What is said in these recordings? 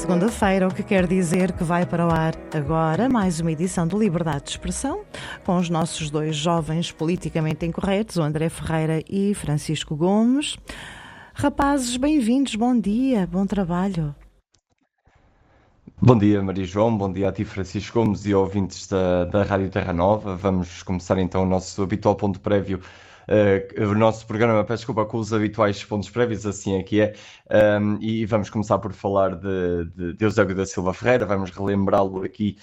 segunda-feira, o que quer dizer que vai para o ar agora mais uma edição do Liberdade de Expressão, com os nossos dois jovens politicamente incorretos, o André Ferreira e Francisco Gomes. Rapazes, bem-vindos, bom dia, bom trabalho. Bom dia, Maria João, bom dia a ti, Francisco Gomes e ouvintes da Rádio Terra Nova. Vamos começar então o nosso habitual ponto prévio, o nosso programa, peço desculpa, com os habituais pontos prévios, assim é que é, e vamos começar por falar de Eusébio da Silva Ferreira. Vamos relembrá-lo aqui,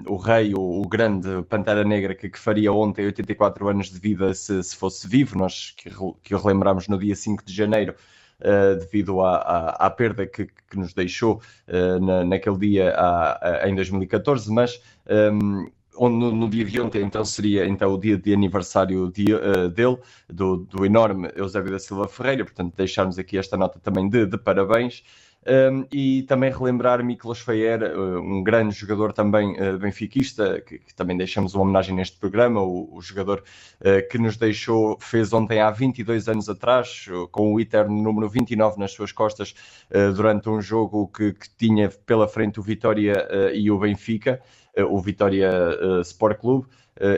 o rei, o grande Pantera Negra que faria ontem 84 anos de vida se fosse vivo. Nós que o relembramos no dia 5 de janeiro, devido à perda que nos deixou naquele dia em 2014, mas no dia de ontem então seria então o dia de aniversário dele, do enorme Eusébio da Silva Ferreira. Portanto, deixarmos aqui esta nota também de parabéns. E também relembrar Miklos Fajer, um grande jogador também benfiquista, que também deixamos uma homenagem neste programa, o jogador que nos deixou, fez ontem há 22 anos atrás, com o eterno número 29 nas suas costas, durante um jogo que tinha pela frente o Vitória e o Benfica, o Vitória Sport Clube,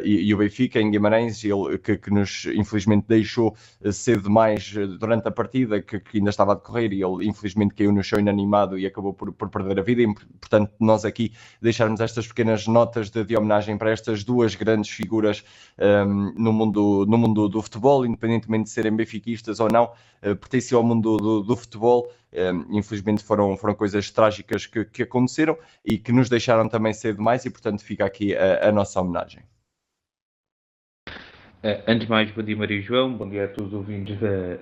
e o Benfica em Guimarães, ele que nos infelizmente deixou cedo demais durante a partida, que ainda estava a decorrer, e ele infelizmente caiu no chão inanimado e acabou por perder a vida. E, portanto, nós aqui deixarmos estas pequenas notas de homenagem para estas duas grandes figuras no mundo do futebol, independentemente de serem benfiquistas ou não, pertenciam ao mundo do futebol. Infelizmente foram coisas trágicas que aconteceram e que nos deixaram também cedo demais, e portanto fica aqui a nossa homenagem. Antes de mais, bom dia Maria João, bom dia a todos os ouvintes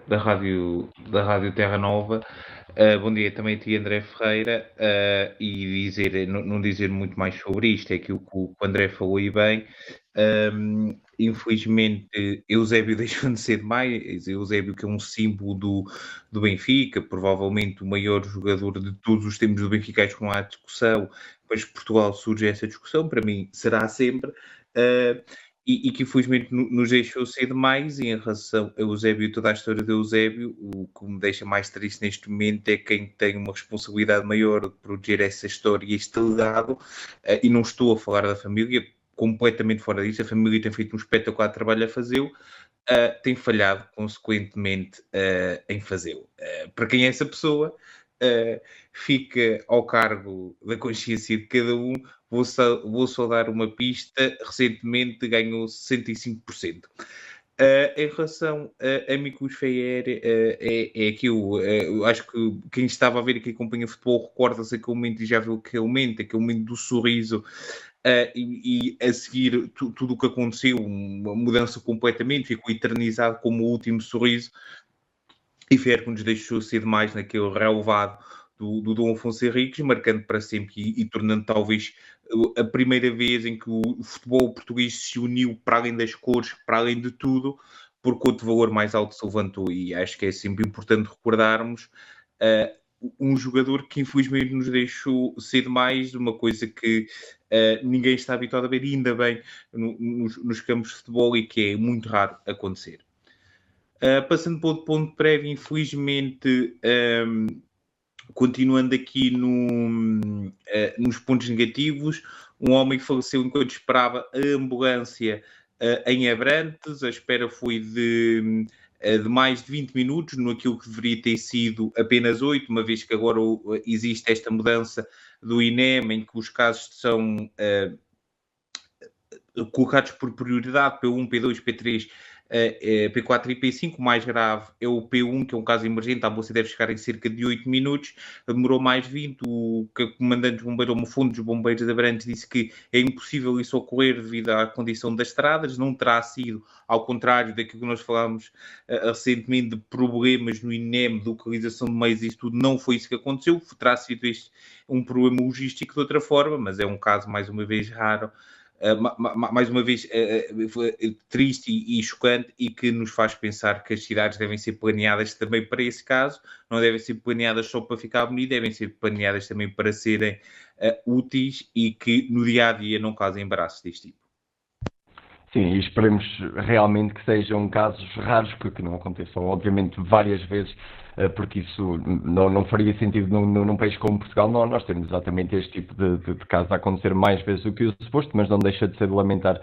da Rádio Terra Nova, bom dia também a ti, André Ferreira, e não dizer muito mais sobre isto, é que o André falou aí bem. Infelizmente Eusébio deixou de ser demais. Eusébio, que é um símbolo do Benfica, provavelmente o maior jogador de todos os tempos do Benfica. Acho que não há discussão, mas Portugal surge essa discussão, para mim será sempre. E que infelizmente nos deixou ser demais. E em relação a Eusébio e toda a história de Eusébio, o que me deixa mais triste neste momento é quem tem uma responsabilidade maior de proteger essa história e este legado, e não estou a falar da família, completamente fora disso. A família tem feito um espetacular trabalho a fazê-lo, tem falhado consequentemente em fazê-lo. Para quem é essa pessoa, fica ao cargo da consciência de cada um. Vou só dar uma pista: recentemente ganhou 65%. Em relação a Miklos Fajer, é aquilo. Eu acho que quem estava a ver e quem acompanha futebol recorda-se aquele momento, e já viu aquele momento do sorriso. E a seguir tudo o que aconteceu, uma mudança completamente, ficou eternizado como o último sorriso. E Fajer que nos deixou ser demais naquele relevado do Dom Afonso Henriques, marcando para sempre e tornando talvez a primeira vez em que o futebol português se uniu para além das cores, para além de tudo, porque outro valor mais alto se levantou. E acho que é sempre importante recordarmos um jogador que infelizmente nos deixou ser demais, uma coisa que ninguém está habituado a ver, e ainda bem, nos campos de futebol, e que é muito raro acontecer. Passando para outro ponto prévio, infelizmente, continuando aqui nos pontos negativos, um homem faleceu enquanto esperava a ambulância em Abrantes. A espera foi de mais de 20 minutos, naquilo que deveria ter sido apenas 8, uma vez que agora existe esta mudança do INEM, em que os casos são colocados por prioridade: P1, P2, P3, P4 e P5. O mais grave é o P1, que é um caso emergente. A ambulância deve chegar em cerca de 8 minutos. Demorou mais de 20. O comandante dos bombeiros, ou o fundo dos bombeiros de Abrantes, disse que é impossível isso ocorrer devido à condição das estradas. Não terá sido, ao contrário daquilo que nós falámos recentemente, de problemas no INEM, de localização de meios, isso tudo não foi isso que aconteceu. Terá sido este um problema logístico de outra forma, mas é um caso, mais uma vez, raro. Mais uma vez triste e chocante, e que nos faz pensar que as cidades devem ser planeadas também para esse caso. Não devem ser planeadas só para ficar bonito, devem ser planeadas também para serem úteis, e que no dia-a-dia não causem embaraços deste tipo. Sim, e esperemos realmente que sejam casos raros, porque não aconteçam, obviamente, várias vezes, porque isso não faria sentido num país como Portugal. Nós temos exatamente este tipo de casos a acontecer mais vezes do que o suposto, mas não deixa de ser de lamentar,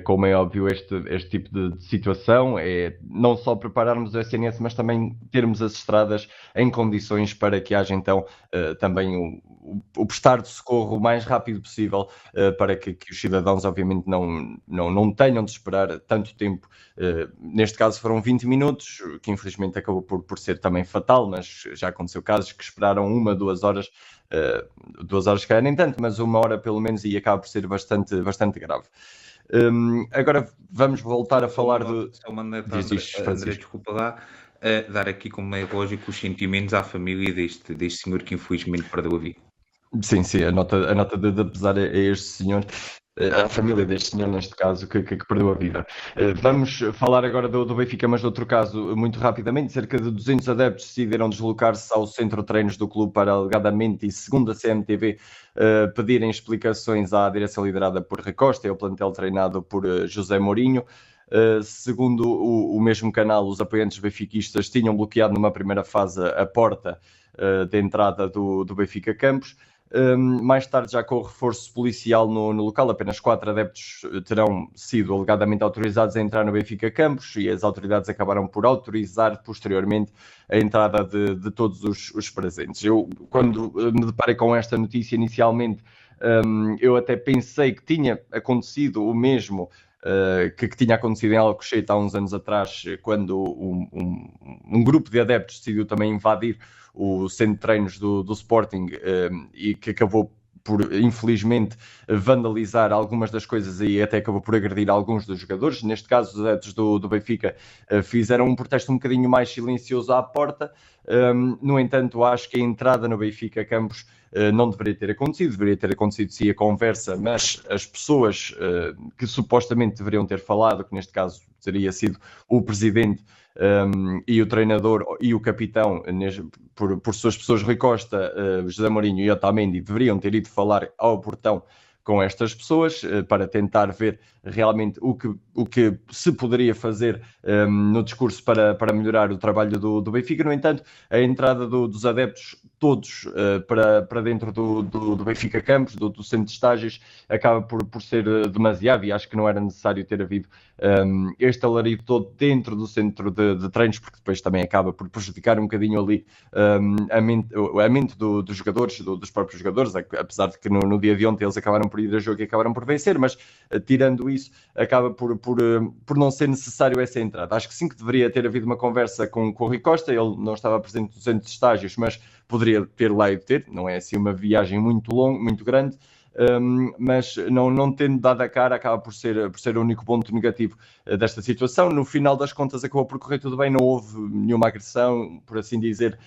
como é óbvio, este tipo de situação. É não só prepararmos o SNS, mas também termos as estradas em condições para que haja então também o prestar de socorro o mais rápido possível, para que os cidadãos, obviamente, não tenham de esperar tanto tempo. Neste caso foram 20 minutos, que infelizmente acabou por ser também fatal, mas já aconteceu casos que esperaram 1, 2 horas, 2 horas se calhar nem tanto, mas 1 hora pelo menos, e acaba por ser bastante grave. Agora vamos voltar a falar de... Só uma nota, Diz André, isto, Francisco. desculpa lá, dar aqui, como é lógico, os sentimentos à família deste senhor que infelizmente perdeu a vida. Sim, sim, a nota de pesar a este senhor, à família deste senhor, neste caso, que perdeu a vida. Vamos falar agora do Benfica, mas de outro caso, muito rapidamente. Cerca de 200 adeptos decidiram deslocar-se ao centro de treinos do clube para, alegadamente, e segundo a CMTV, pedirem explicações à direção liderada por Rui Costa e ao plantel treinado por José Mourinho. Segundo o mesmo canal, os apoiantes benfiquistas tinham bloqueado numa primeira fase a porta de entrada do Benfica Campos. Mais tarde, já com o reforço policial no local, apenas 4 adeptos terão sido alegadamente autorizados a entrar no Benfica Campos, e as autoridades acabaram por autorizar posteriormente a entrada de todos os presentes. Eu, quando me deparei com esta notícia inicialmente, eu até pensei que tinha acontecido o mesmo que tinha acontecido em Alcochete há uns anos atrás, quando um grupo de adeptos decidiu também invadir o centro de treinos do Sporting, e que acabou por, infelizmente, vandalizar algumas das coisas e até acabou por agredir alguns dos jogadores. Neste caso, os adeptos do Benfica fizeram um protesto um bocadinho mais silencioso à porta. No entanto, acho que a entrada no Benfica Campos não deveria ter acontecido sim a conversa, mas as pessoas que supostamente deveriam ter falado, que neste caso teria sido o presidente e o treinador e o capitão, por suas pessoas, Rui Costa, José Mourinho e Otamendi, deveriam ter ido falar ao portão com estas pessoas para tentar ver realmente o que se poderia fazer no discurso para melhorar o trabalho do Benfica. No entanto, a entrada dos adeptos todos para dentro do Benfica Campos, do centro de estágios, acaba por ser demasiado, e acho que não era necessário ter havido este alarido todo dentro do centro de treinos, porque depois também acaba por prejudicar um bocadinho ali a mente dos jogadores, dos próprios jogadores, apesar de que no dia de ontem eles acabaram por ir a jogo e acabaram por vencer, mas tirando isso, acaba por não ser necessário essa entrada. Acho que sim, que deveria ter havido uma conversa com o Rui Costa. Ele não estava presente no centro de estágios, mas poderia ter lá e ter, não é assim uma viagem muito longa, muito grande. Mas não tendo dado a cara, acaba por ser o único ponto negativo desta situação. No final das contas, acabou por correr tudo bem, não houve nenhuma agressão, por assim dizer,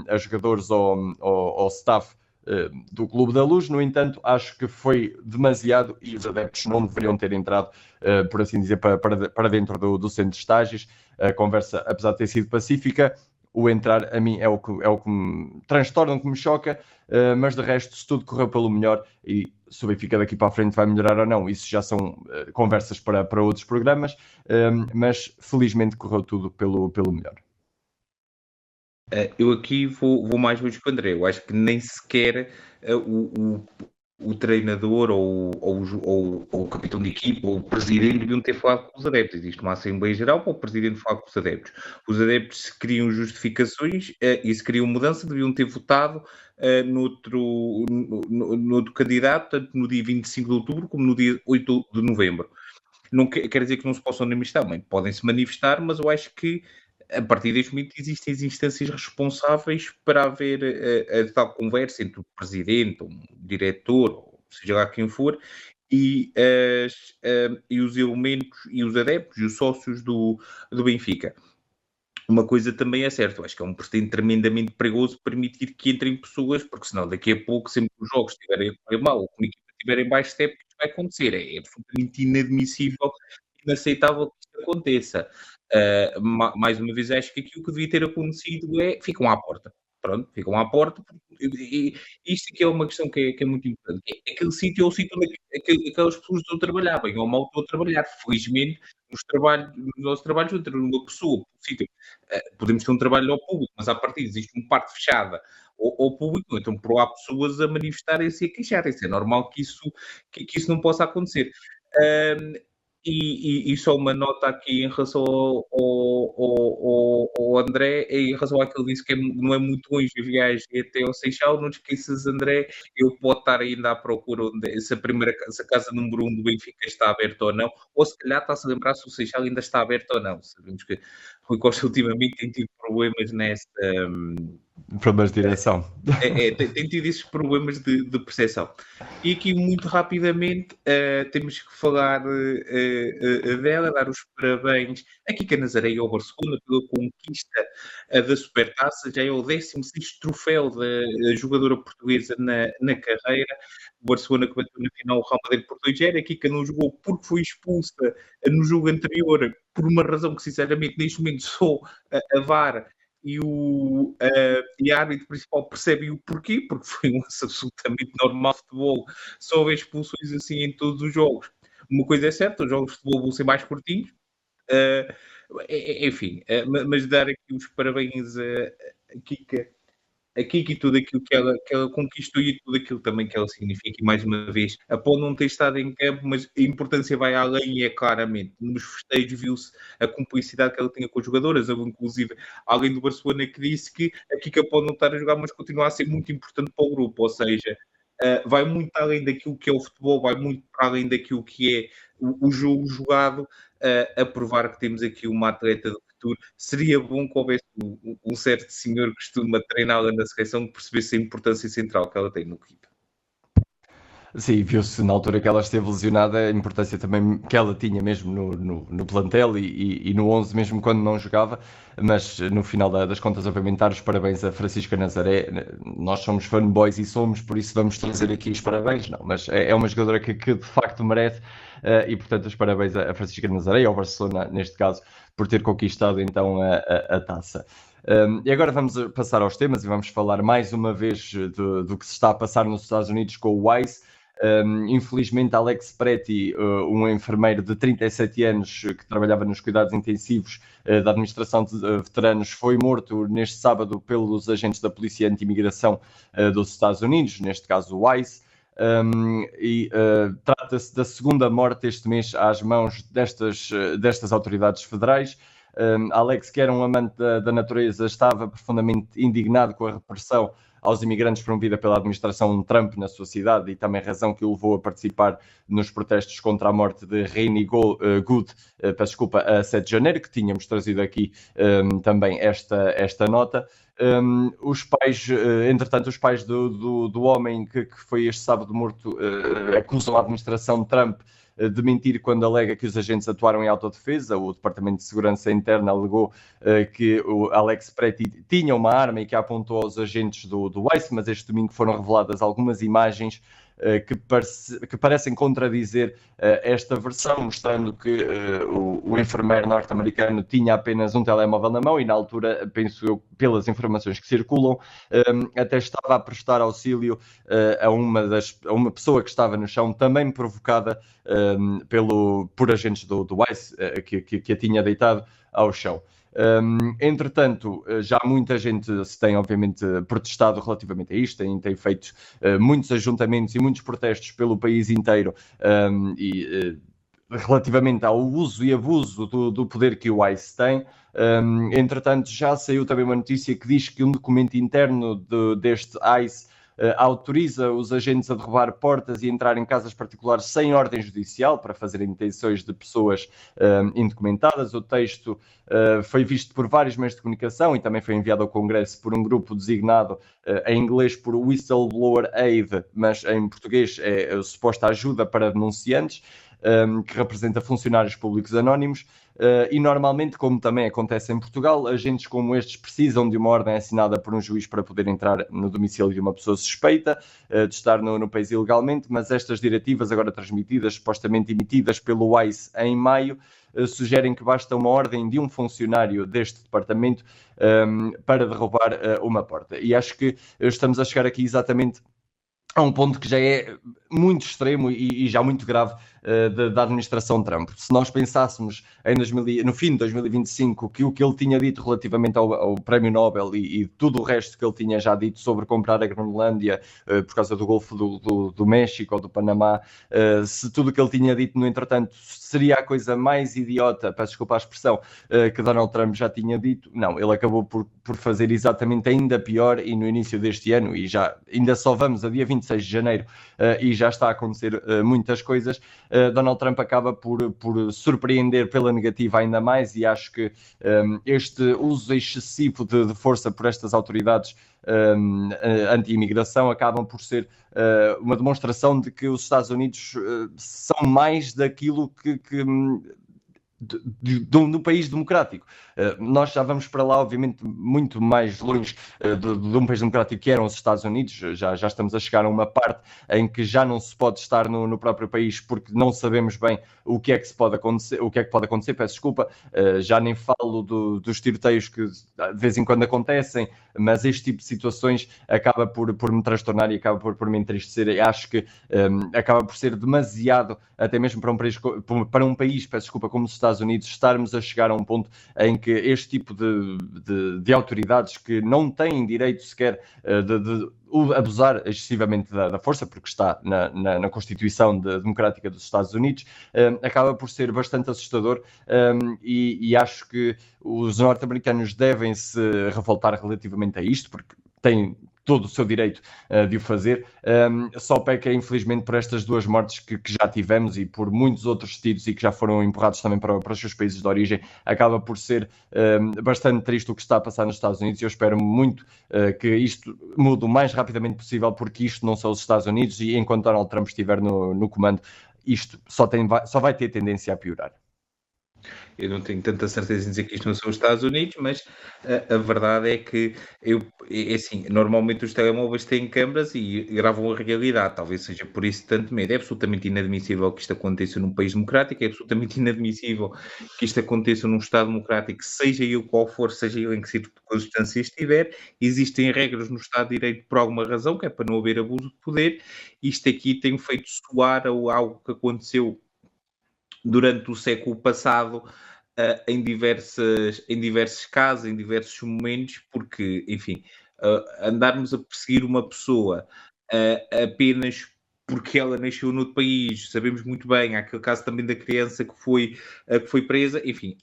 a jogadores ou ao staff do Clube da Luz. No entanto, acho que foi demasiado, e os adeptos não deveriam ter entrado, por assim dizer, para dentro do centro de estágios. A conversa, apesar de ter sido pacífica, o entrar a mim é o que me transtorna, o que me choca, mas de resto, se tudo correu pelo melhor, e se o Benfica daqui para a frente vai melhorar ou não, isso já são conversas para outros programas, mas felizmente correu tudo pelo melhor. Eu aqui vou mais longe que o André. Eu acho que nem sequer o treinador ou o capitão de equipa ou o presidente deviam ter falado com os adeptos. Existe uma Assembleia Geral para o presidente falar com os adeptos. Os adeptos, se queriam justificações e se queriam mudança, deviam ter votado noutro candidato, tanto no dia 25 de outubro como no dia 8 de novembro. Não quer dizer que não se possam manifestar, podem-se manifestar, mas eu acho que a partir deste momento existem as instâncias responsáveis para haver a tal conversa entre o presidente, o diretor, ou seja lá quem for, e os elementos, e os adeptos, e os sócios do Benfica. Uma coisa também é certa, eu acho que é um precedente tremendamente perigoso permitir que entrem pessoas, porque senão daqui a pouco, sempre que os jogos estiverem a correr mal, ou que uma equipa estiver em baixo step, isto vai acontecer. É absolutamente inadmissível, inaceitável que isto aconteça. Mais uma vez, acho que aquilo que devia ter acontecido ficam à porta. pronto, ficam à porta. E isto aqui é uma questão que é muito importante. Aquele sítio é o sítio onde aquelas pessoas estão a trabalhar, bem ou mal estão a trabalhar. Felizmente, nos nossos trabalhos, entre uma pessoa, um sítio, podemos ter um trabalho ao público, mas à partida existe uma parte fechada ao público, então há pessoas a manifestarem-se e a queixarem-se. É normal que isso não possa acontecer. Ahm, e só uma nota aqui em relação ao André, em relação àquilo que disse que não é muito longe a viagem até ao Seixal, não te esqueças, André, eu posso estar ainda à procura se a casa número 1 do Benfica está aberta ou não, ou se calhar está-se a lembrar se o Seixal ainda está aberto ou não. Sabemos que Rui Costa ultimamente tem tido problemas problemas de direção. Tem tido esses problemas de percepção. E aqui, muito rapidamente, temos que falar dela, dar os parabéns a Kika Nazaré e ao Barcelona pela conquista da Supertaça. Já é o 16º troféu da jogadora portuguesa na carreira. O Barcelona que bateu na final o Real Madrid por 2-0. A Kika não jogou porque foi expulsa no jogo anterior, por uma razão que, sinceramente, neste momento só a VAR e a árbitro principal percebe o porquê, porque foi um lance absolutamente normal de futebol, só houve expulsões assim em todos os jogos. Uma coisa é certa, os jogos de futebol vão ser mais curtinhos, enfim, mas dar aqui os parabéns a Kika, e tudo aquilo que ela conquistou e tudo aquilo também que ela significa. E mais uma vez, após não ter estado em campo, mas a importância vai além e é claramente. Nos festejos viu-se a cumplicidade que ela tinha com as jogadoras. Houve, inclusive, alguém do Barcelona que disse que a Kika pode não estar a jogar, mas continua a ser muito importante para o grupo. Ou seja, vai muito além daquilo que é o futebol, vai muito para além daquilo que é o jogo jogado, a provar que temos aqui uma atleta do futuro. Seria bom que houvesse um certo senhor que costuma treiná-la na seleção que percebesse a importância central que ela tem no equipa. Sim, viu-se na altura que ela esteve lesionada a importância também que ela tinha mesmo no plantel e no 11 mesmo quando não jogava, mas no final das contas, obviamente, dar os parabéns a Francisca Nazaré. Nós somos fanboys e somos, por isso vamos trazer aqui os parabéns, não, mas é uma jogadora que de facto merece e portanto os parabéns a Francisca Nazaré e ao Barcelona, neste caso, por ter conquistado então a taça. E agora vamos passar aos temas e vamos falar mais uma vez do que se está a passar nos Estados Unidos com o Wise. Infelizmente, Alex Preti, um enfermeiro de 37 anos que trabalhava nos cuidados intensivos da administração de veteranos, foi morto neste sábado pelos agentes da Polícia Anti-Imigração dos Estados Unidos, neste caso o ICE. Trata-se da segunda morte este mês às mãos destas autoridades federais. Alex, que era um amante da natureza, estava profundamente indignado com a repressão aos imigrantes promovida pela administração Trump na sua cidade e também a razão que o levou a participar nos protestos contra a morte de Rainey Good, a 7 de janeiro, que tínhamos trazido aqui também esta nota. Entretanto, os pais do homem que foi este sábado morto acusam a administração Trump de mentir quando alega que os agentes atuaram em autodefesa. O Departamento de Segurança Interna alegou que o Alex Preti tinha uma arma e que a apontou aos agentes do ICE, mas este domingo foram reveladas algumas imagens que parecem contradizer esta versão, mostrando que o enfermeiro norte-americano tinha apenas um telemóvel na mão e na altura, penso eu, pelas informações que circulam, até estava a prestar auxílio a uma pessoa que estava no chão, também provocada por agentes do ICE, que a tinha deitado ao chão. Entretanto, já muita gente se tem obviamente protestado relativamente a isto, tem feito muitos ajuntamentos e muitos protestos pelo país inteiro relativamente ao uso e abuso do poder que o ICE tem. Entretanto, já saiu também uma notícia que diz que um documento interno deste ICE autoriza os agentes a derrubar portas e entrar em casas particulares sem ordem judicial para fazerem detenções de pessoas indocumentadas. O texto foi visto por vários meios de comunicação e também foi enviado ao Congresso por um grupo designado em inglês por Whistleblower Aid, mas em português é a suposta ajuda para denunciantes. que representa funcionários públicos anónimos. E normalmente, como também acontece em Portugal, agentes como estes precisam de uma ordem assinada por um juiz para poder entrar no domicílio de uma pessoa suspeita de estar no país ilegalmente, mas estas diretivas agora transmitidas, supostamente emitidas pelo ICE em maio, sugerem que basta uma ordem de um funcionário deste departamento para derrubar uma porta. E acho que estamos a chegar aqui exatamente a um ponto que já é muito extremo e já muito grave da administração Trump. Se nós pensássemos no fim de 2025 que o que ele tinha dito relativamente ao Prémio Nobel e tudo o resto que ele tinha já dito sobre comprar a Groenlândia por causa do Golfo do México ou do Panamá, se tudo o que ele tinha dito, no entretanto, seria a coisa mais idiota, peço desculpa a expressão, que Donald Trump já tinha dito, não, ele acabou por fazer exatamente ainda pior, e no início deste ano, e ainda só vamos a dia 26 de janeiro, e já está a acontecer muitas coisas, Donald Trump acaba por surpreender pela negativa ainda mais, e acho que este uso excessivo de força por estas autoridades anti-imigração acabam por ser uma demonstração de que os Estados Unidos são mais daquilo que no país democrático. Nós já vamos para lá, obviamente, muito mais longe de um país democrático que eram os Estados Unidos. Já estamos a chegar a uma parte em que já não se pode estar no próprio país porque não sabemos bem o que é que pode acontecer, peço desculpa, já nem falo dos tiroteios que de vez em quando acontecem, mas este tipo de situações acaba por me transtornar e acaba por me entristecer, e acho que acaba por ser demasiado, até mesmo para um país, peço desculpa, como os Estados Unidos, estarmos a chegar a um ponto em que este tipo de autoridades que não têm direito sequer de abusar excessivamente da força, porque está na Constituição Democrática dos Estados Unidos, acaba por ser bastante assustador, e acho que os norte-americanos devem se revoltar relativamente a isto, porque têm todo o seu direito de o fazer, só peca infelizmente por estas duas mortes que já tivemos e por muitos outros tiros e que já foram empurrados também para os seus países de origem. Acaba por ser bastante triste o que está a passar nos Estados Unidos, e eu espero muito que isto mude o mais rapidamente possível, porque isto não são os Estados Unidos, e enquanto Donald Trump estiver no comando, isto só vai ter tendência a piorar. Eu não tenho tanta certeza em dizer que isto não são os Estados Unidos, mas a verdade é que assim, normalmente os telemóveis têm câmaras e gravam a realidade, talvez seja por isso tanto medo. É absolutamente inadmissível que isto aconteça num país democrático, é absolutamente inadmissível que isto aconteça num Estado democrático, seja ele qual for, seja ele em que circunstância estiver. Existem regras no Estado de Direito por alguma razão, que é para não haver abuso de poder. Isto aqui tem feito soar a algo que aconteceu durante o século passado, em diversos casos, em diversos momentos, porque, enfim, andarmos a perseguir uma pessoa apenas porque ela nasceu noutro país, sabemos muito bem, há aquele caso também da criança que foi presa, enfim,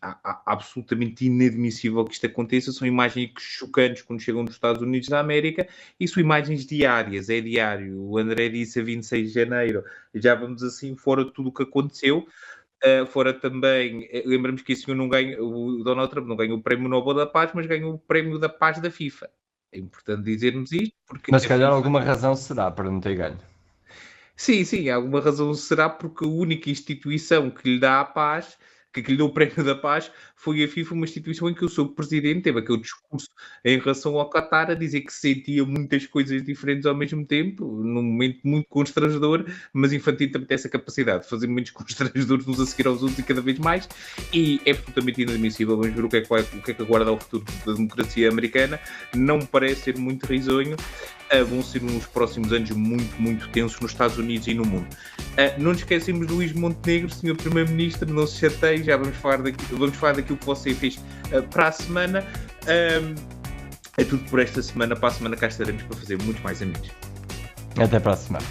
absolutamente inadmissível que isto aconteça. São imagens chocantes quando chegam dos Estados Unidos da América, e são imagens diárias, é diário. O André disse a 26 de janeiro, já vamos assim, fora de tudo o que aconteceu. Fora também, lembramos que o Donald Trump não ganhou o Prémio Nobel da Paz, mas ganhou o Prémio da Paz da FIFA. É importante dizermos isto, porque... Mas se calhar alguma razão será para não ter ganho. Sim, alguma razão será, porque a única instituição que lhe dá a paz, que lhe deu o Prémio da Paz, foi a FIFA, uma instituição em que o seu presidente teve aquele discurso em relação ao Qatar, a dizer que sentia muitas coisas diferentes ao mesmo tempo, num momento muito constrangedor, mas Infantino também tem essa capacidade de fazer momentos constrangedores uns a seguir aos outros e cada vez mais, e é absolutamente inadmissível. Vamos ver o que é que aguarda ao futuro da democracia americana. Não me parece ser muito risonho. Vão ser uns próximos anos muito, muito tensos nos Estados Unidos e no mundo. Não nos esquecemos de Luís Montenegro, Sr. Primeiro-Ministro, não se chateie, já vamos falar daquilo que você fez para a semana. É tudo por esta semana. Para a semana cá estaremos para fazer muito mais amigos. Até para a semana.